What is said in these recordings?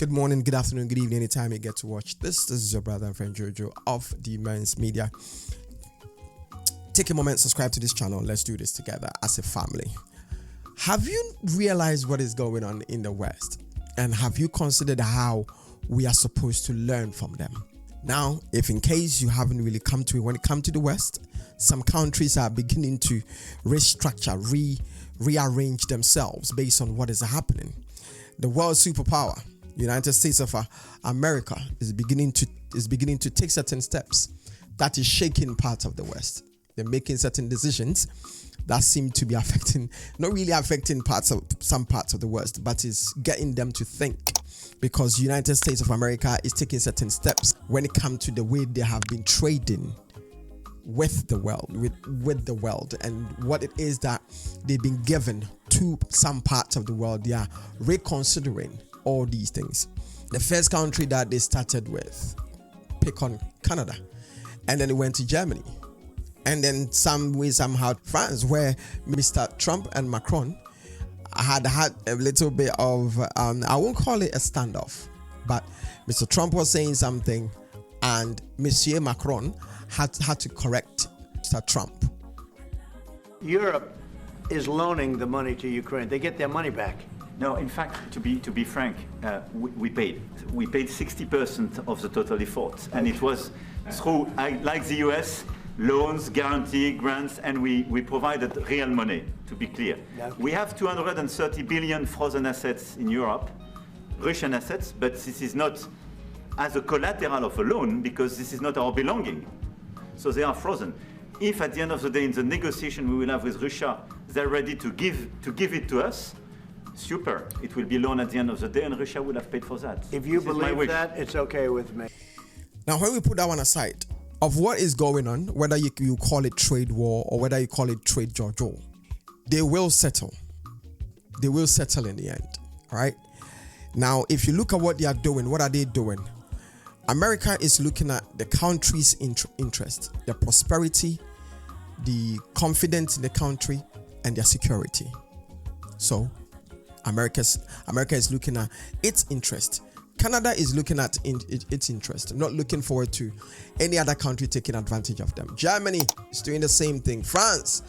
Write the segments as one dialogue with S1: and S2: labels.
S1: Good morning, good afternoon, good evening, anytime you get to watch this. This is your brother and friend Jojo of the Men's Media. Take a moment, subscribe to this channel. Let's do this together as a family. Have you realized what is going on in the West? And have you considered how we are supposed to learn from them? Now, if in case you haven't really come to it, when it comes to the West, some countries are beginning to restructure, rearrange themselves based on what is happening. The world superpower, United States of America, is beginning to take certain steps that is shaking parts of the West. They're making certain decisions that seem to be not really affecting some parts of the West, but is getting them to think, because United States of America is taking certain steps when it comes to the way they have been trading with the world, with the world, and what it is that they've been given to some parts of the world. They are reconsidering all these things. The first country that they started with, pick on Canada, and then it went to Germany, and then somehow France, where Mr. Trump and Macron had a little bit of I won't call it a standoff, but Mr. Trump was saying something and Monsieur Macron had to correct Mr. Trump.
S2: Europe is loaning the money to Ukraine. They get their money back.
S3: No, in fact, to be frank, we paid 60% of the total effort, and it was through, like the US, loans, guarantee, grants, and we provided real money. To be clear, we have 230 billion frozen assets in Europe, Russian assets, but this is not as a collateral of a loan because this is not our belonging. So they are frozen. If at the end of the day, in the negotiation we will have with Russia, they're ready to give it to us, super. It will be loan at the end of the day, and Russia will have paid for that.
S2: If you believe that, it's okay with me.
S1: Now, when we put that one aside, of what is going on, whether you call it trade war or whether you call it trade jojo, they will settle. They will settle in the end, all right? Now, if you look at what they are doing, what are they doing? America is looking at the country's interest, their prosperity, the confidence in the country, and their security. So, America is looking at its interest. Canada is looking at its interest, not looking forward to any other country taking advantage of them. Germany is doing the same thing. France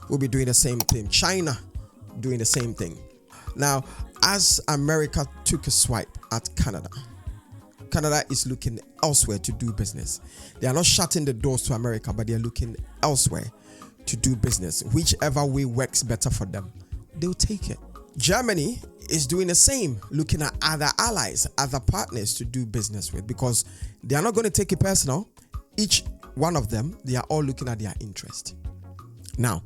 S1: will be doing the same thing. China doing the same thing. Now, as America took a swipe at Canada is looking elsewhere to do business. They are not shutting the doors to America, but they are looking elsewhere to do business. Whichever way works better for them, they'll take it. Germany is doing the same, looking at other allies, other partners to do business with, because they are not going to take it personal. Each one of them, they are all looking at their interest. Now,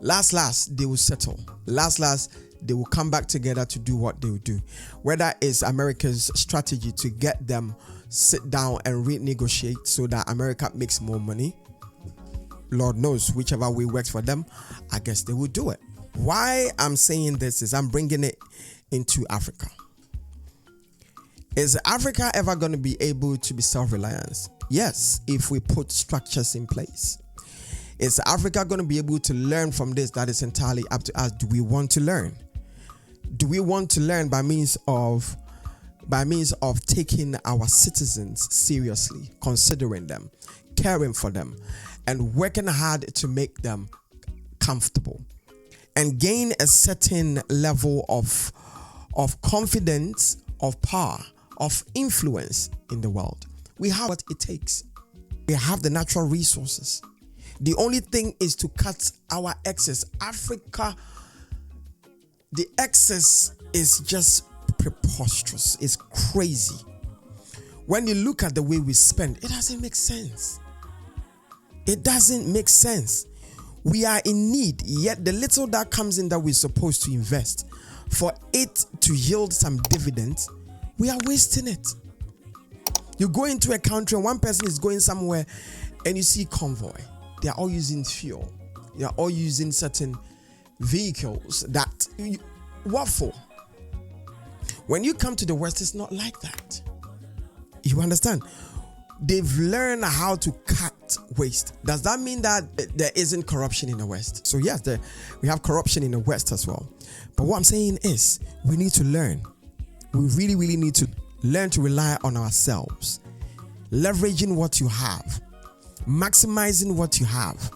S1: last, they will settle. Last, they will come back together to do what they will do. Whether it's America's strategy to get them sit down and renegotiate so that America makes more money, Lord knows, whichever way works for them, I guess they will do it. Why I'm saying this is I'm bringing it into Africa. Is Africa ever going to be able to be self-reliant? Yes, if we put structures in place. Is Africa going to be able to learn from this? That is entirely up to us. Do we want to learn? Do we want to learn by means of taking our citizens seriously, considering them, caring for them, and working hard to make them comfortable, and gain a certain level of confidence, of power, of influence in the world? We have what it takes. We have the natural resources. The only thing is to cut our excess. Africa, the excess is just preposterous. It's crazy. When you look at the way we spend, it doesn't make sense. It doesn't make sense. We are in need, yet the little that comes in that we're supposed to invest, for it to yield some dividends, we are wasting it. You go into a country and one person is going somewhere and you see convoy. They are all using fuel. They are all using certain vehicles that, what for? When you come to the West, it's not like that. You understand? They've learned how to cut waste. Does that mean that there isn't corruption in the West? So yes, we have corruption in the West as well. But what I'm saying is we need to learn. We really, really need to learn to rely on ourselves, leveraging what you have, maximizing what you have,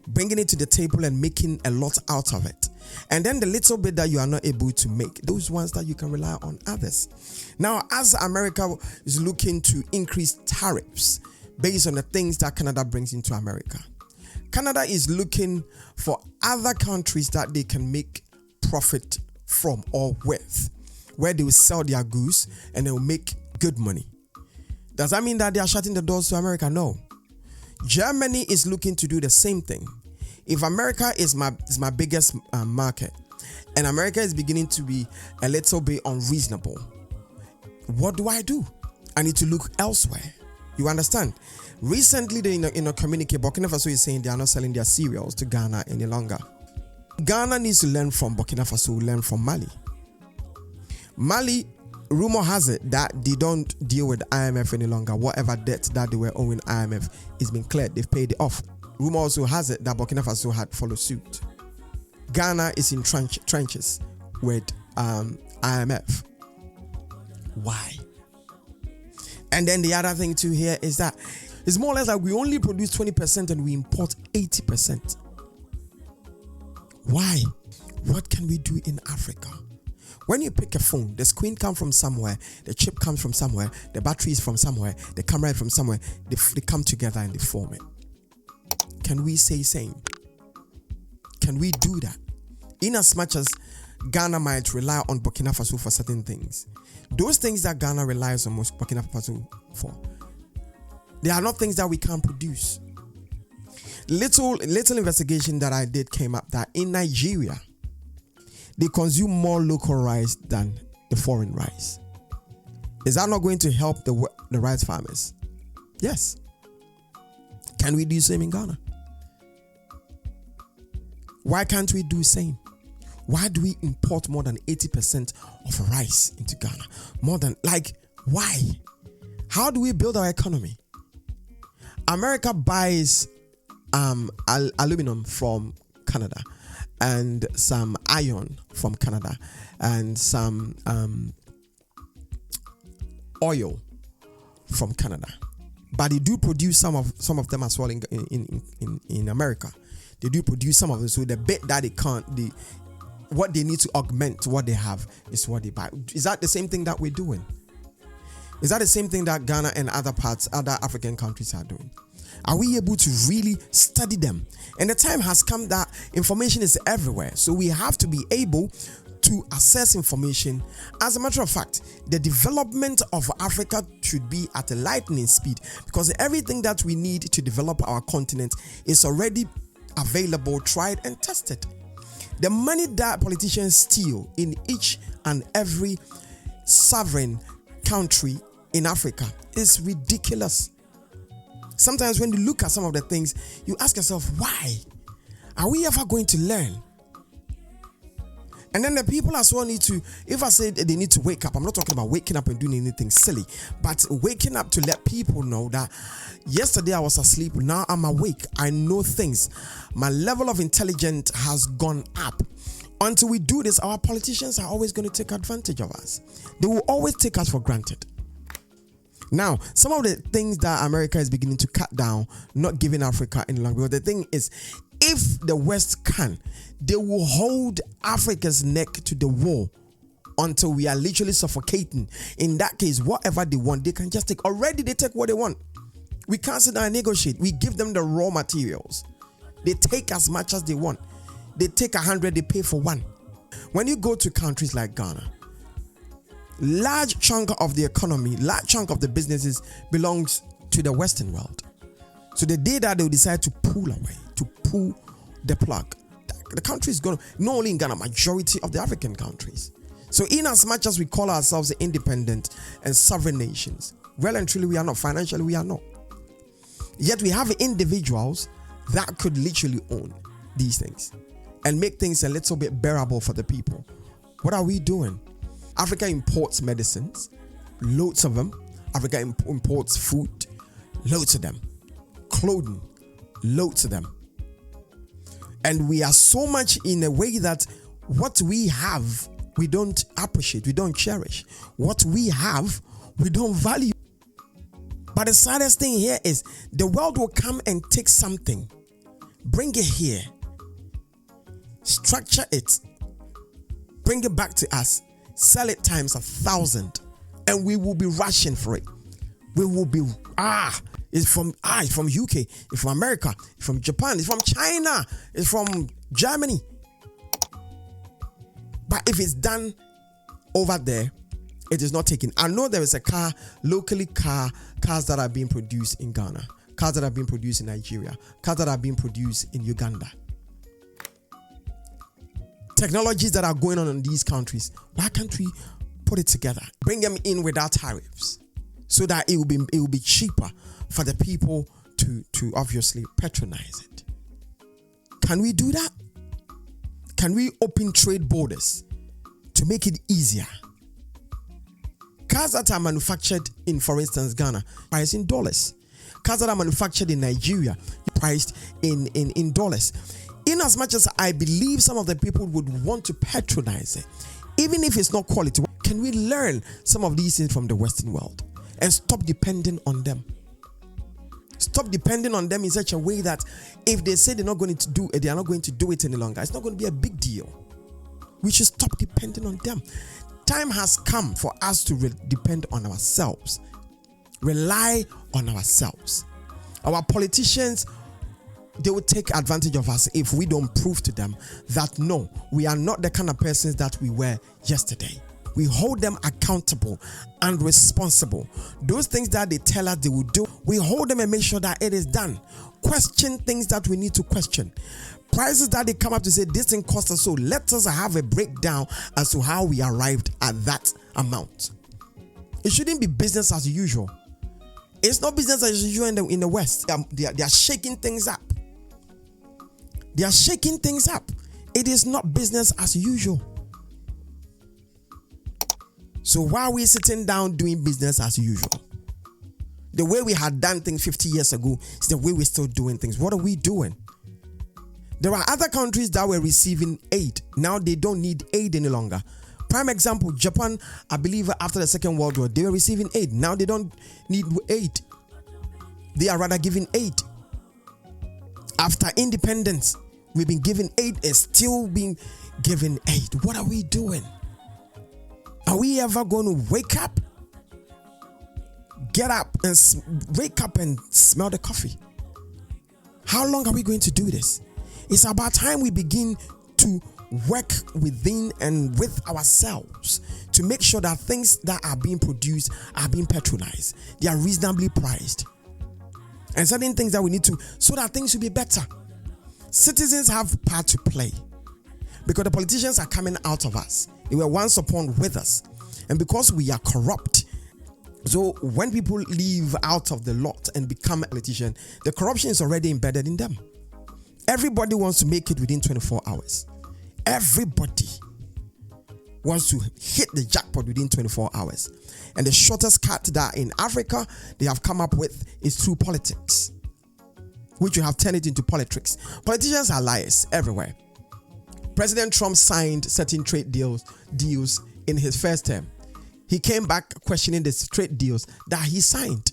S1: bringing it to the table and making a lot out of it. And then the little bit that you are not able to make, those ones that you can rely on others. Now, as America is looking to increase tariffs based on the things that Canada brings into America, Canada is looking for other countries that they can make profit from or with, where they will sell their goods and they will make good money. Does that mean that they are shutting the doors to America? No. Germany is looking to do the same thing. If America is my biggest market, and America is beginning to be a little bit unreasonable, what do? I need to look elsewhere. You understand? Recently, in a communique, Burkina Faso is saying they are not selling their cereals to Ghana any longer. Ghana needs to learn from Burkina Faso, learn from Mali. Mali, rumor has it that they don't deal with IMF any longer. Whatever debt that they were owing IMF is being cleared. They've paid it off. Rumor also has it that Burkina Faso had followed suit. Ghana is in trenches with IMF. Why? And then the other thing too here is that it's more or less like we only produce 20% and we import 80%. Why? What can we do in Africa? When you pick a phone, the screen comes from somewhere, the chip comes from somewhere, the battery is from somewhere, the camera is from somewhere. They come together and they form it. Can we say same? Can we do that? In as much as Ghana might rely on Burkina Faso for certain things, those things that Ghana relies on most Burkina Faso for, they are not things that we can't produce. Little investigation that I did came up that in Nigeria, they consume more local rice than the foreign rice. Is that not going to help the rice farmers? Yes. Can we do the same in Ghana? Why can't we do the same? Why do we import more than 80% of rice into Ghana? Why? How do we build our economy? America buys aluminum from Canada and some iron from Canada and some oil from Canada. But they do produce some of them as well in America. They do produce some of them. So the bit that they can't, what they need to augment what they have is what they buy. Is that the same thing that we're doing? Is that the same thing that Ghana and other African countries are doing? Are we able to really study them? And the time has come that information is everywhere. So we have to be able to access information. As a matter of fact, the development of Africa should be at a lightning speed, because everything that we need to develop our continent is already available, tried and tested. The money that politicians steal in each and every sovereign country in Africa is ridiculous. Sometimes when you look at some of the things, you ask yourself, why? Are we ever going to learn? And then the people as well need to, if I say they need to wake up, I'm not talking about waking up and doing anything silly, but waking up to let people know that yesterday I was asleep, now I'm awake, I know things. My level of intelligence has gone up. Until we do this, our politicians are always going to take advantage of us. They will always take us for granted. Now, some of the things that America is beginning to cut down, not giving Africa any longer. But the thing is, if the West can, they will hold Africa's neck to the wall until we are literally suffocating. In that case, whatever they want, they can just take. Already they take what they want. We can't sit down and negotiate. We give them the raw materials. They take as much as they want. They take 100, they pay for 1. When you go to countries like Ghana, large chunk of the economy, large chunk of the businesses belongs to the Western world. So the day that they will decide to pull away, to pull the plug, the country is going to, not only in Ghana, majority of the African countries. So in as much as we call ourselves independent and sovereign nations, well and truly we are not. Financially we are not. Yet we have individuals that could literally own these things and make things a little bit bearable for the people. What are we doing? Africa imports medicines, loads of them. Africa imports food, loads of them. Clothing, loads of them. And we are so much in a way that what we have, we don't appreciate, we don't cherish. What we have, We don't value. But the saddest thing here is the world will come and take something, bring it here, structure it, bring it back to us, sell it times 1,000, and we will be rushing for it. We will be, it's from UK, it's from America, it's from Japan, it's from China, it's from Germany. But if it's done over there, it is not taken. I know there is a cars that are being produced in Ghana, cars that are being produced in Nigeria, cars that are being produced in Uganda. Technologies that are going on in these countries. Why can't we put it together? Bring them in without tariffs, so that it will be cheaper for the people to obviously patronize it. Can we do that? Can we open trade borders to make it easier? Cars that are manufactured in, for instance, Ghana, priced in dollars. Cars that are manufactured in Nigeria, priced in dollars. In as much as I believe some of the people would want to patronize it, even if it's not quality, can we learn some of these things from the Western world and stop depending on them? Stop depending on them in such a way that if they say they're not going to do it, they are not going to do it any longer. It's not going to be a big deal. We should stop depending on them. Time has come for us to depend on ourselves. Rely on ourselves. Our politicians, they will take advantage of us if we don't prove to them that no, we are not the kind of persons that we were yesterday. We hold them accountable and responsible. Those things that they tell us they will do, we hold them and make sure that it is done. Question things that we need to question. Prices that they come up to say this thing costs us, so let us have a breakdown as to how we arrived at that amount. It shouldn't be business as usual. It's not business as usual in the West. They are shaking things up. They are shaking things up. It is not business as usual. So why are we sitting down doing business as usual? The way we had done things 50 years ago is the way we're still doing things. What are we doing? There are other countries that were receiving aid. Now they don't need aid any longer. Prime example, Japan, I believe after the Second World War, they were receiving aid. Now they don't need aid. They are rather giving aid. After independence, we've been giving aid and still being given aid. What are we doing? Are we ever going to wake up? Get up and wake up and smell the coffee. How long are we going to do this? It's about time we begin to work within and with ourselves to make sure that things that are being produced are being patronized. They are reasonably priced. And certain things that we need to, so that things will be better. Citizens have part to play because the politicians are coming out of us. They were once upon with us. And because we are corrupt, so when people leave out of the lot and become a politician, the corruption is already embedded in them. Everybody wants to make it within 24 hours. Everybody wants to hit the jackpot within 24 hours. And the shortest cut that in Africa they have come up with is through politics, which you have turned it into politics. Politicians are liars everywhere. President Trump signed certain trade deals in his first term. He came back questioning the trade deals that he signed.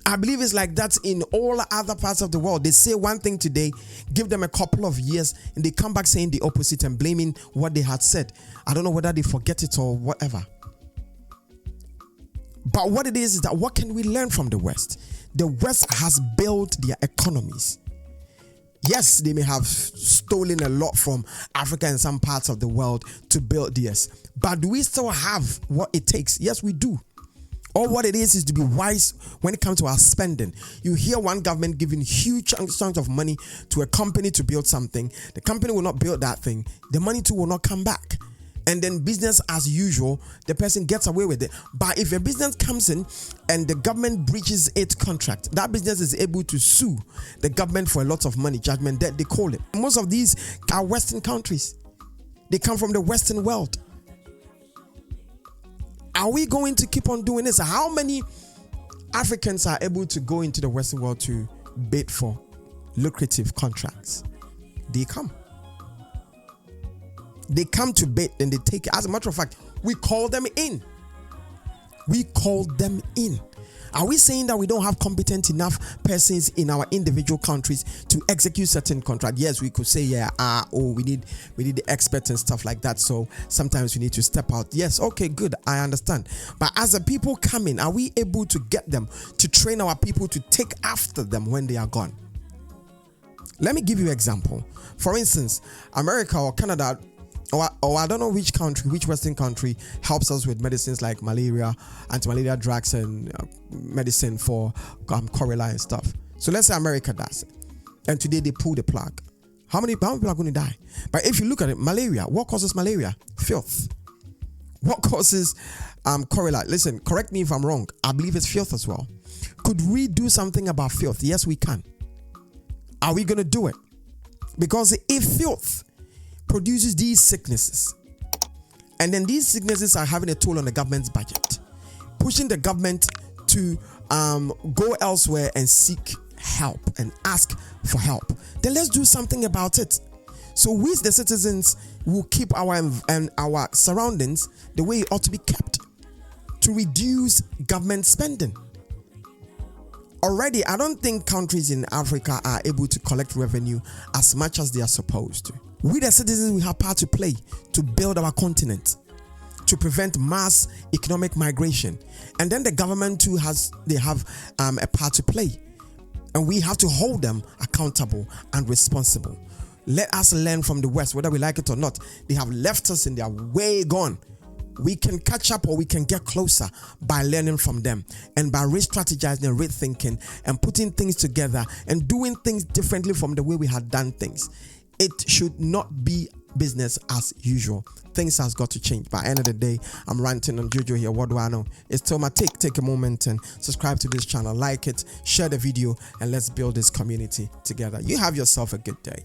S1: I believe it's like that in all other parts of the world. They say one thing today, give them a couple of years, and they come back saying the opposite and blaming what they had said. I don't know whether they forget it or whatever. But what it is that what can we learn from the West? The West has built their economies. Yes, they may have stolen a lot from Africa and some parts of the world to build theirs. But do we still have what it takes? Yes, we do. All what it is to be wise when it comes to our spending. You hear one government giving huge chunks of money to a company to build something. The company will not build that thing. The money too will not come back. And then business as usual, the person gets away with it. But if a business comes in and the government breaches its contract, that business is able to sue the government for a lot of money, judgment debt they call it. Most of these are Western countries. They come from the Western world. Are we going to keep on doing this? How many Africans are able to go into the Western world to bid for lucrative contracts? They come. They come to bid and they take it. As a matter of fact, we call them in. We called them in. Are we saying that we don't have competent enough persons in our individual countries to execute certain contract? Yes, we could say, yeah, we need the experts and stuff like that. So sometimes we need to step out. Yes, okay, good, I understand. But as the people come in, are we able to get them to train our people to take after them when they are gone? Let me give you an example. For instance, America or Canada, or I don't know which country, which Western country helps us with medicines like malaria, anti-malaria drugs, and medicine for cholera and stuff. So let's say America does it, and today they pull the plug. How many people are going to die? But if you look at it, malaria, what causes malaria? Filth. What causes cholera? Listen, correct me if I'm wrong. I believe it's filth as well. Could we do something about filth? Yes, we can. Are we going to do it? Because if filth produces these sicknesses, and then these sicknesses are having a toll on the government's budget, pushing the government to go elsewhere and seek help and ask for help, then let's do something about it. So we, the citizens, will keep our surroundings the way it ought to be kept, to reduce government spending. Already, I don't think countries in Africa are able to collect revenue as much as they are supposed to. We, the citizens, we have part to play to build our continent, to prevent mass economic migration. And then the government too have a part to play. And we have to hold them accountable and responsible. Let us learn from the West, whether we like it or not. They have left us and they are way gone. We can catch up, or we can get closer by learning from them and by re-strategizing and rethinking and putting things together and doing things differently from the way we had done things. It should not be business as usual. Things has got to change. By the end of the day, I'm ranting on Jojo here. What do I know? It's still my take. Take a moment and subscribe to this channel, like it, share the video, and let's build this community together. You have yourself a good day.